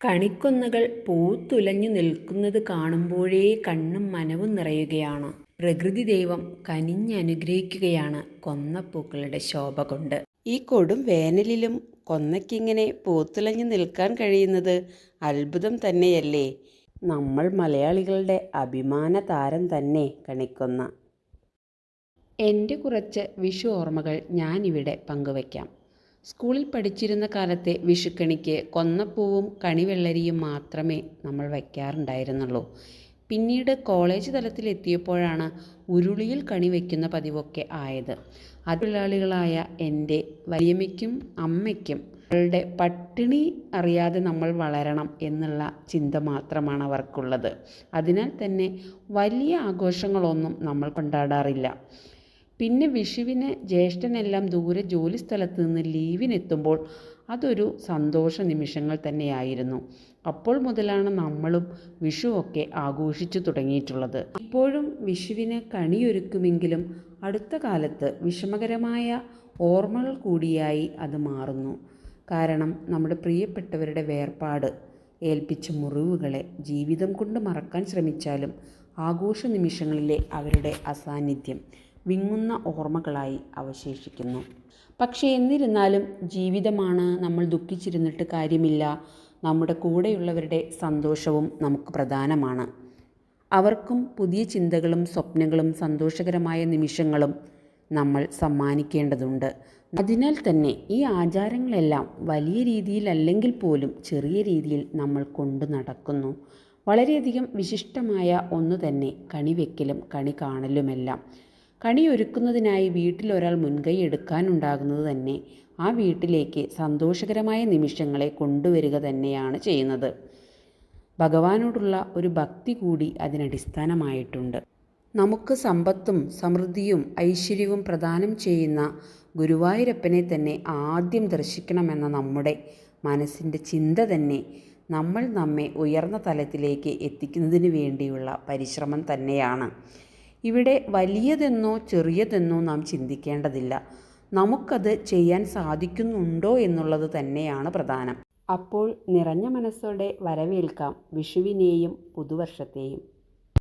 കണിക്കൊന്നകൾ പൂത്തുലഞ്ഞു നിൽക്കുന്നത് കാണുമ്പോഴേ കണ്ണും മനവും നിറയുകയാണ്. പ്രകൃതി ദൈവം കനിഞ്ഞനുഗ്രഹിക്കുകയാണ് കൊന്നപ്പൂക്കളുടെ ശോഭ കൊണ്ട്. ഈ കൊടും വേനലിലും കൊന്നയ്ക്കിങ്ങനെ പൂത്തുലഞ്ഞു നിൽക്കാൻ കഴിയുന്നത് അത്ഭുതം തന്നെയല്ലേ? നമ്മൾ മലയാളികളുടെ അഭിമാന താരം തന്നെ കണിക്കൊന്ന. എൻ്റെ കുറച്ച് വിഷു ഓർമ്മകൾ ഞാനിവിടെ പങ്കുവയ്ക്കാം. സ്കൂളിൽ പഠിച്ചിരുന്ന കാലത്തെ വിഷുക്കണിക്ക് കൊന്നപ്പൂവും കണിവെള്ളരിയും മാത്രമേ നമ്മൾ വയ്ക്കാറുണ്ടായിരുന്നുള്ളൂ. പിന്നീട് കോളേജ് തലത്തിലെത്തിയപ്പോഴാണ് ഉരുളിയിൽ കണി വയ്ക്കുന്ന പതിവൊക്കെ ആയത്. തൊഴിലാളികളായ എൻ്റെ വലിയമ്മയ്ക്കും അമ്മയ്ക്കും അവളുടെ പട്ടിണി അറിയാതെ നമ്മൾ വളരണം എന്നുള്ള ചിന്ത മാത്രമാണ് അവർക്കുള്ളത്. അതിനാൽ തന്നെ വലിയ ആഘോഷങ്ങളൊന്നും നമ്മൾ കൊണ്ടാടാറില്ല. പിന്നെ വിഷുവിന് ജ്യേഷ്ഠനെല്ലാം ദൂരെ ജോലി സ്ഥലത്ത് നിന്ന് ലീവിനെത്തുമ്പോൾ അതൊരു സന്തോഷ നിമിഷങ്ങൾ തന്നെയായിരുന്നു. അപ്പോൾ മുതലാണ് നമ്മളും വിഷുവൊക്കെ ആഘോഷിച്ചു തുടങ്ങിയിട്ടുള്ളത്. ഇപ്പോഴും വിഷുവിന് കണിയൊരുക്കുമെങ്കിലും അടുത്ത കാലത്ത് വിഷമകരമായ ഓർമ്മകൾ കൂടിയായി അത് മാറുന്നു. കാരണം നമ്മുടെ പ്രിയപ്പെട്ടവരുടെ വേർപാട് ഏൽപ്പിച്ച മുറിവുകളെ ജീവിതം കൊണ്ട് മറക്കാൻ ശ്രമിച്ചാലും ആഘോഷ നിമിഷങ്ങളിലെ അവരുടെ അസാന്നിധ്യം വിങ്ങുന്ന ഓർമ്മകളായി അവശേഷിക്കുന്നു. പക്ഷേ എന്നിരുന്നാലും ജീവിതമാണ്, നമ്മൾ ദുഃഖിച്ചിരുന്നിട്ട് കാര്യമില്ല. നമ്മുടെ കൂടെയുള്ളവരുടെ സന്തോഷവും നമുക്ക് പ്രധാനമാണ്. അവർക്കും പുതിയ ചിന്തകളും സ്വപ്നങ്ങളും സന്തോഷകരമായ നിമിഷങ്ങളും നമ്മൾ സമ്മാനിക്കേണ്ടതുണ്ട്. അതിനാൽ തന്നെ ഈ ആചാരങ്ങളെല്ലാം വലിയ രീതിയിലല്ലെങ്കിൽ പോലും ചെറിയ രീതിയിൽ നമ്മൾ കൊണ്ടു നടക്കുന്നു. വളരെയധികം വിശിഷ്ടമായ ഒന്ന് തന്നെ കണിവെക്കലും കണി കാണലുമെല്ലാം. കണിയൊരുക്കുന്നതിനായി വീട്ടിലൊരാൾ മുൻകൈ എടുക്കാനുണ്ടാകുന്നത് തന്നെ ആ വീട്ടിലേക്ക് സന്തോഷകരമായ നിമിഷങ്ങളെ കൊണ്ടുവരിക തന്നെയാണ് ചെയ്യുന്നത്. ഭഗവാനോടുള്ള ഒരു ഭക്തി കൂടി അതിനടിസ്ഥാനമായിട്ടുണ്ട്. നമുക്ക് സമ്പത്തും സമൃദ്ധിയും ഐശ്വര്യവും പ്രദാനം ചെയ്യുന്ന ഗുരുവായൂരപ്പനെ തന്നെ ആദ്യം ദർശിക്കണമെന്ന നമ്മുടെ മനസ്സിൻ്റെ ചിന്ത തന്നെ നമ്മെ ഉയർന്ന തലത്തിലേക്ക് എത്തിക്കുന്നതിന് വേണ്ടിയുള്ള പരിശ്രമം തന്നെയാണ്. ഇവിടെ വലിയതെന്നോ ചെറിയതെന്നോ നാം ചിന്തിക്കേണ്ടതില്ല. നമുക്കത് ചെയ്യാൻ സാധിക്കുന്നുണ്ടോ എന്നുള്ളത് തന്നെയാണ് പ്രധാനം. അപ്പോൾ നിറഞ്ഞ മനസ്സോടെ വരവേൽക്കാം വിഷുവിനെയും പുതുവർഷത്തെയും.